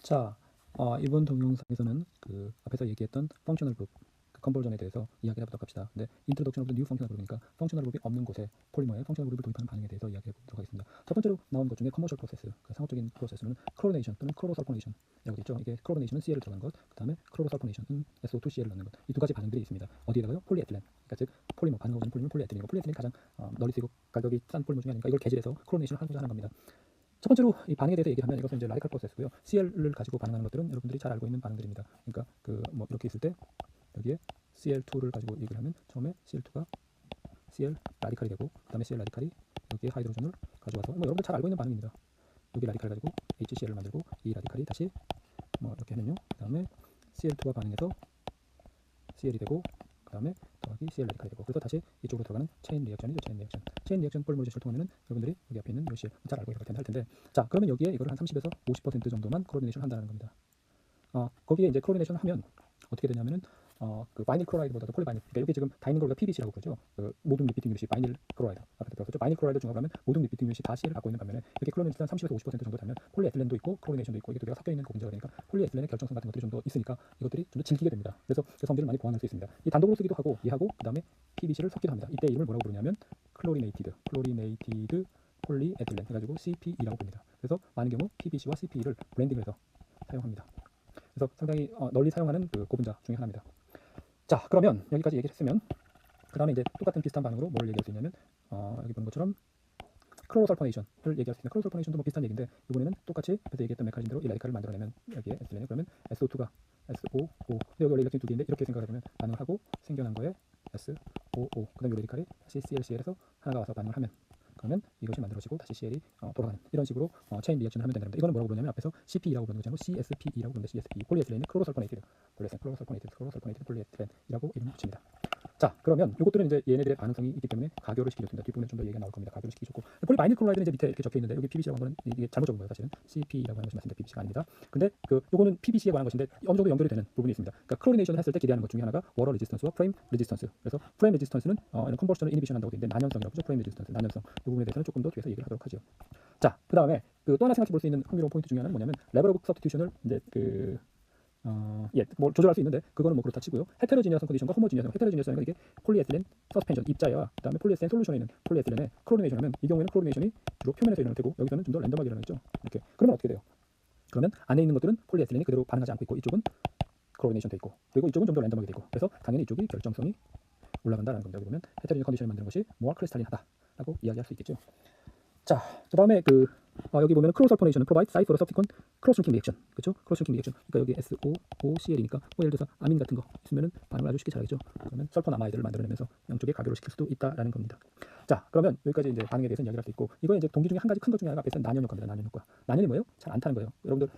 자, 이번 동영상에서는 그 앞에서 얘기했던 펑셔널 그룹, 그 컨버전에 대해서 이야기해 보도록 합시다. 근데 인트로덕션 오브 뉴 펑셔널 그룹이니까 펑셔널 그룹이 없는 곳에 폴리머에 펑셔널 그룹을 도입하는 반응에 대해서 이야기해 보도록 하겠습니다. 첫 번째로 나온 것 중에 커머셜 프로세스, 그 상업적인 프로세스는 크로네이션 또는 크로설포네이션이라고 되어 있죠. 이게 크로네이션은 CL을 들어가는 것, 그 다음에 크로설포네이션은 SO2CL을 넣는 것. 이 두 가지 반응들이 있습니다. 어디에다가요? 폴리에틸렌. 그러니까 즉 폴리머 반응하고 있는 폴리머 폴리에틸렌이고 폴리에틸렌이 가장 널리 쓰이고 가격이 싼 폴리머 중에 하나니까 이걸 개질해서 크로네이션을 하고자 하는 겁니다. 첫 번째로 이 반응에 대해서 얘기하면 이것은 이제 라디칼 프로세스고요. CL을 가지고 반응하는 것들은 여러분들이 잘 알고 있는 반응들입니다. 그러니까 그 뭐 이렇게 있을 때 여기에 CL2를 가지고 얘기를 하면 처음에 CL2가 CL 라디칼이 되고 그다음에 CL 라디칼이 여기에 하이드로전을 가져와서 뭐 여러분들 잘 알고 있는 반응입니다. 여기 라디칼 가지고 HCl을 만들고 이 라디칼이 다시 뭐 이렇게 하면요. 그다음에 CL2가 반응해서 CL이 되고 그다음에 더하기 CL 라디칼이 되고 그래서 다시 이쪽으로 들어가는 체인 리액션이죠. 체인 리액션 폴리머리제를 통하면 여러분들이 여기 앞에 있는 요시 잘 알고 있을 텐데 할 텐데 자 그러면 여기에 이걸 한 30에서 50% 정도만 크로리네이션 한다는 겁니다. 거기에 이제 크로리네이션 하면 어떻게 되냐면은 그 바이닐 클로라이드보다도 폴리바이닐. 그러니까 여기 지금 다있는 걸 우리가 PBC라고 그러죠. 그 모둠 리피팅 유닛이 바이닐 클로라이드. 앞에 들었었죠. 바이닐 클로라이드 중화하면 모둠 리피팅 유닛이 다 C를 갖고 있는 반면에 이렇게 크로리네이션 30에서 50% 정도 되면 폴리에틸렌도 있고 크로리네이션도 있고 이게 두 개가 섞여 있는 고분자가 되니까 폴리에틸렌의 결정성 같은 것들이 좀 더 있으니까 이것들이 좀 더 질기게 됩니다. 그래서 그 성질을 많이 보완할 수 있습니다. 이 단독으로 쓰기도 하고 얘하고 그다음에 PBC를 섞기도 합니다. 이때 이름을 뭐라고 부르냐면 클로리네이티드 폴리에틸렌 해가지고 CPE라고 부릅니다. 그래서 많은 경우 PBC와 CPE를 브랜딩해서 사용합니다. 그래서 상당히 널리 사용하는 그 고분자 중에 하나입니다. 자, 그러면 여기까지 얘기를 했으면 그 다음에 이제 똑같은 비슷한 반응으로 뭘 얘기할 수 있냐면 여기 보는 것처럼 크로설포네이션을 얘기할 수 있습니다. 크로설포네이션도 뭐 비슷한 얘기인데 이번에는 똑같이 앞에서 얘기했던 메커니즘대로 이 라디칼을 만들어내면 여기에 에틸렌이 그러면 SO2가 SOO 근데 여기 원래 일렉트론이 두 개인데 이렇게 생각해보면 반응을 하고 생겨난 거에 SOO 그 다음에 이 라디칼이 다시 CLCL에서 하나가 와서 반응을 하면 그러면 이것이 만들어지고 다시 CL이 돌아가는 이런 식으로 체인 리액션을 하면 된다는 겁니다. 이거는 뭐라고 부르냐면 앞에서 CPE라고 부르는 것이 아니고 CSPE라고 부르는데 CSPE 폴리에틸렌의 크로설포네이티드 폴리에틸렌이라고 이름을 붙입니다. 자, 그러면 이것들은 이제 얘네들의 반응성이 있기 때문에 가교를 시키기 좋습니다. 뒷부분에 좀 더 얘기가 나올 겁니다. 가교를 시키기 좋고 폴리바이닐 클로라이드는 이제 밑에 이렇게 적혀 있는데 여기 PBC라고 하는 거는 이게 잘못 적은 거예요. 사실은 CP라고 하는 것이 맞습니다. PBC가 아닙니다. 근데 그 요거는 PBC에 관한 것인데 어느 정도 연결이 되는 부분이 있습니다. 그러니까 클로리네이션 했을 때 기대하는 것 중에 하나가 워러 레지스턴스와 프레임 레지스턴스. 그래서 프레임 레지스턴스는 컨버션을 이니비션 한다고 되어 있는데 난연성이라고 하죠. 프레임 레지스턴스, 난연성. 이 부분에 대해서는 조금 더 뒤에서 얘기를 하도록 하죠. 자, 그다음에 그 또 하나 생각해 볼 수 있는 흥미로운 포인트 중에 하나는 뭐냐면 레벨 오브 서브스티튜션을 이제 뭐 조절할 수 있는데 그거는 뭐 그렇다 치고요. 헤테로지니어성 컨디션과 호모지니어성 헤테로지니어성은 이게 폴리에틸렌 서스펜션 입자와 그다음에 폴리에틸렌 솔루션에 있는 폴리에틸렌에 크로리네이션하면 이 경우에는 크로리네이션이 주로 표면에서 일어날 테고 여기서는 좀 더 랜덤하게 일어나겠죠. 이렇게 그러면 어떻게 돼요? 그러면 안에 있는 것들은 폴리에틸렌이 그대로 반응하지 않고 있고 이쪽은 크로리네이션 돼 있고 그리고 이쪽은 좀 더 랜덤하게 되고 그래서 당연히 이쪽이 결정성이 올라간다는 겁니다. 여기 보면 헤테로지니어 컨디션을 만드는 것이 모어 크리스탈린하다라고 이야기할 수 있겠죠. 자, 그다음에 여기 보면 크로설포네이션은 provide site for a subsequent cross-linking reaction, 그렇죠? cross-linking reaction. 그러니까 여기 SOOCL이니까 뭐 예를 들어서 아민 같은 거 있으면은 반응을 아주 쉽게 잘하겠죠. 그러면 설포나마이드를 만들어내면서 양쪽에 가교를 시킬 수도 있다라는 겁니다. 자, 그러면 여기까지 이제 반응에 대해서 이야기를 할 수 있고 이거에 이제 동기 중에 한 가지 큰 것 중에 하나가 앞에서 난연 효과입니다. 난연 효과. 난연이 뭐예요? 잘 안 타는 거예요. 여러분들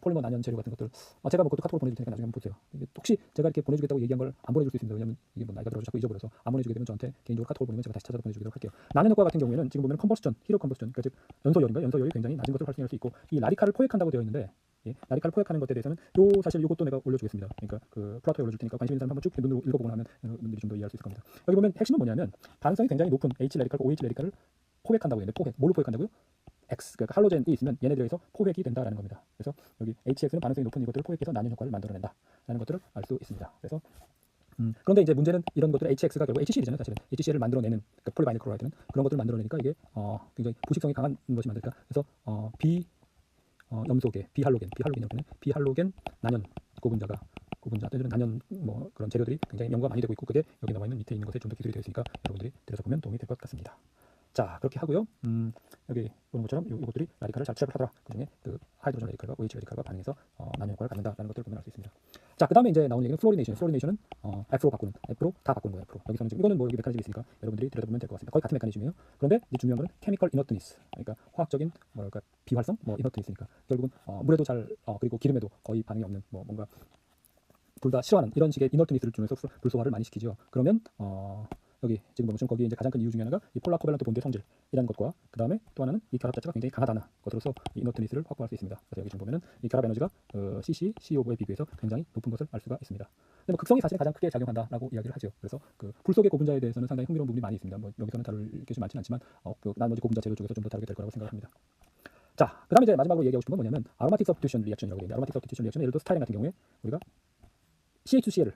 폴리머 난연 재료 같은 것들 제가 뭐 그것도 카톡으로 보내줄 테니까 나중에 한번 보세요. 이게 혹시 제가 이렇게 보내주겠다고 얘기한 걸 안 보내줄 수 있습니다. 왜냐면 이게 뭐 나이가 들어서 자꾸 잊어버려서 안 보내주게 되면 저한테 개인적으로 카톡을 보내면 제가 다시 찾아서 보내주도록 할게요. 난연 효과 같은 경우에는 지금 보면 컴버스전, 히로 컴버스전, 그러니까 즉 연소열이 굉장히 낮은 것을 활성화할 수 있고 이 라디칼을 포획한다고 되어 있는데 라디칼을 포획하는 것에 대해서는 사실 이것도 내가 올려주겠습니다. 그러니까 그 플라토에 올려줄 테니까 관심 있는 사람 한번 쭉 눈으로 읽어보거나 하면 여러분들이 좀 더 이해할 수 있을 겁니다. 여기 보면 핵심은 뭐냐면 반응성이 굉장히 높은 H 라디칼과 OH 라디칼을 포획한다고 했는데 뭘로 포획한다고요? X 그러니까 할로젠이 있으면 얘네들에서 포획이 된다라는 겁니다. 그래서 여기 HX는 반응성이 높은 이것들을 포획해서 난연 효과를 만들어낸다라는 것들을 알 수 있습니다. 그래서 그런데 이제 문제는 이런 것들 HX가 결국 HCl이잖아요. 사실은 HCl을 만들어내는 그러니까 폴리바이닐 클로라이드는 그런 것들을 만들어내니까 이게 굉장히 부식성이 강한 것이 만들까. 그래서 염소계 비할로겐 난연 고분자 또는 난연 뭐 그런 재료들이 굉장히 연구가 많이 되고 있고 그게 여기 나와 있는 밑에 있는 것에 좀 더 기술이 되어 있으니까 여러분들이 들여다보면 도움이 될 것 같습니다. 자, 그렇게 하고요. 여기 보는 것처럼 이것들이 라디칼을 잘 트랩을 하더라. 그중에 그 하이드로전 라디칼과 OH 라디칼과 반응해서 난연 효과를 갖는다라는 것들을 보면 알 수 있습니다. 자, 그다음에 이제 나오는 얘기는 플로리네이션은 F로 다 바꾸는 거예요. F로. 여기서는 지금 이거는 뭐 여기 메커니즘이 있으니까 여러분들이 들여다보면 될 것 같습니다. 거의 같은 메커니즘이에요. 그런데 이제 중요한 거는 케미컬 이너트니스. 그러니까 화학적인 뭐랄까 비활성 뭐 이너트니스니까 결국은 물에도 잘 그리고 기름에도 거의 반응이 없는 뭐 뭔가 둘 다 싫어하는 이런 식의 이너트니스를 주면서 불소화를 많이 시키죠. 그러면 여기 지금 보면 거기 이제 가장 큰 이유 중에 하나가 이 폴라 코밸런트 본드의 성질이라는 것과 그 다음에 또 하나는 이 결합 자체가 굉장히 강하다는 것으로서 이 이너트니스를 확보할 수 있습니다. 그래서 여기 지금 보면은 이 결합 에너지가 CC, CO에 비교해서 굉장히 높은 것을 알 수가 있습니다. 근데 뭐 극성이 사실 가장 크게 작용한다라고 이야기를 하죠. 그래서 그 불 속의 고분자에 대해서는 상당히 흥미로운 부분이 많이 있습니다. 뭐 여기서는 다룰 게 좀 많지는 않지만 그 나머지 고분자 재료 쪽에서 좀 더 다루게 될 거라고 생각합니다. 자, 그다음에 이제 마지막으로 얘기하고 싶은 건 뭐냐면 아로마틱 서브스티튜션 리액션이라고 얘기해요. 아로마틱 서브스티튜션 리액션은 예를 들어 스타일린 같은 경우에 우리가 CH2Cl을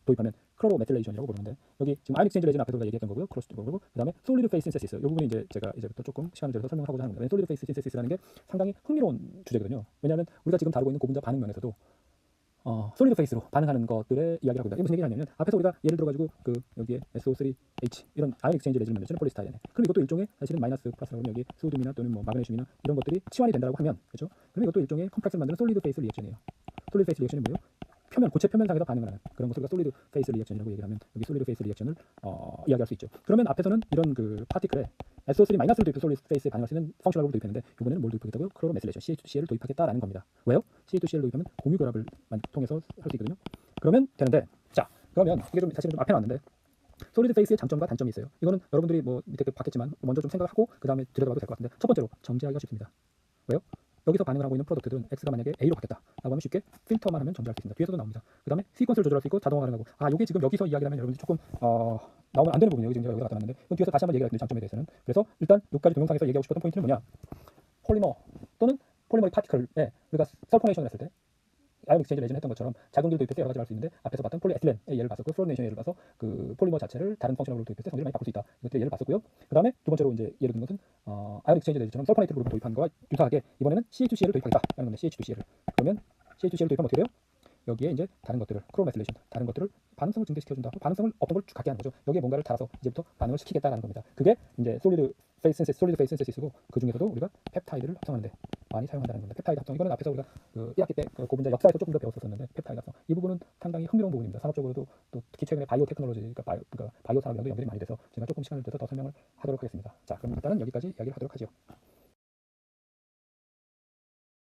도입하면 크로로메틸레이션이라고 부르는데 여기 지금 아이언 익스체인지 레진 앞에서 우리가 얘기했던 거고요. 크로스고 그다음에 솔리드 페이스 신세시스. 이 부분이 이제 제가 이제부터 조금 시간을 들여서 설명하고자 하는 겁니다. 솔리드 페이스 신세시스라는 게 상당히 흥미로운 주제거든요. 왜냐하면 우리가 지금 다루고 있는 고분자 반응 면에서도 솔리드 페이스로 반응하는 것들의 이야기를 하고 있다. 이게 무슨 얘기냐면 앞에서 우리가 예를 들어가지고 그 여기에 SO3H 이런 아이언 익스체인지 레진을 만드는 폴리스타이렌. 그럼 이것도 일종의 사실은 마이너스 플러스라고 하면 여기 소듐이나 또는 뭐 마그네슘이나 이런 것들이 치환이 된다고 하면 그렇죠? 그럼 이것도 일종의 컴플렉스를 만드는 솔리드 페이스 리액션이에요. 솔리드 페이스 리액션이 뭐예요? 표면 고체 표면상에서 반응을 하는 그런 것을 우리가 솔리드 페이스 리액션이라고 얘기를 하면 여기 솔리드 페이스 리액션을 이야기할 수 있죠. 그러면 앞에서는 이런 그 파티클에 SO3 마이너스를 도입해서 솔리드 페이스에 반응할 수 있는 펑셔널을 도입했는데 이번에는 뭘 도입하겠다고요? 크로로메틸레이션 CH2Cl을 도입하겠다라는 겁니다. 왜요? CH2Cl을 도입하면 공유 결합을 통해서 할 수 있거든요. 그러면 되는데 자 그러면 이게 좀 사실은 좀 앞에 나왔는데 솔리드 페이스의 장점과 단점이 있어요. 이거는 여러분들이 뭐 밑에 봤겠지만 먼저 좀 생각하고 그 다음에 들여다봐도 될 것 같은데 첫 번째로 정지하기가 쉽습니다. 왜요? 여기서 반응을 하고 있는 프로덕트들은 X가 만약에 A로 바뀌었다라고 하면 쉽게 필터만 하면 정지할 수 있습니다. 뒤에서도 나옵니다. 그 다음에 시퀀스를 조절할 수 있고 자동화 가능하고 이게 지금 여기서 이야기를 하면 여러분들이 조금 나오면 안 되는 부분이에요. 지금 제가 여기다 갖다 놨는데 그럼 뒤에서 다시 한번 얘기할 텐데 장점에 대해서는 그래서 일단 여기까지 동영상에서 얘기하고 싶었던 포인트는 뭐냐 폴리머 또는 폴리머리 파티클에 우리가 설포네이션을 했을 때 아이언 익스체인지 레진 했던 것처럼 작은 길도 도입해서 여러 가지를 할 수 있는데 앞에서 봤던 폴리에틸렌의 예를 봤었고 플로리네이션의 예를 봐서 그 폴리머 자체를 다른 펑셔널로 도입해서 성질을 많이 바꿀 수 있다. 이것들의 예를 봤었고요. 그 다음에 두 번째로 이제 예를 든 것은 아이언 익스체인지 레진처럼 설포네이트 그룹을 도입한 거와 유사하게 이번에는 CH2Cl을 도입하겠다라는 건데 CH2Cl을 그러면 CH2Cl을 도입하면 어떻게 돼요? 여기에 이제 다른 것들을 크로메틸레이션 다른 것들을 반응성을 증대시켜준다. 반응성을 없던 걸 갖게 하는 거죠. 여기에 뭔가를 달아서 이제부터 반응을 시키겠다라는 겁니다. 그게 이제 솔리드 페이스 신세시스고 그 중에서도 우리가 펩타이드를 합성하는데 많이 사용한다는 겁니다. 펩타이드 합성 이거는 앞에서 우리가 그 1학기 때 그 고분자 역사에서 조금 더 배웠었는데 펩타이드 합성 이 부분은 상당히 흥미로운 부분입니다. 산업적으로도 또 특히 최근에 바이오 테크놀로지 그러니까 바이오 산업이랑도 연결이 많이 돼서 제가 조금 시간을 들여서 더 설명을 하도록 하겠습니다. 자 그럼 일단은 여기까지 이야기를 하도록 하죠.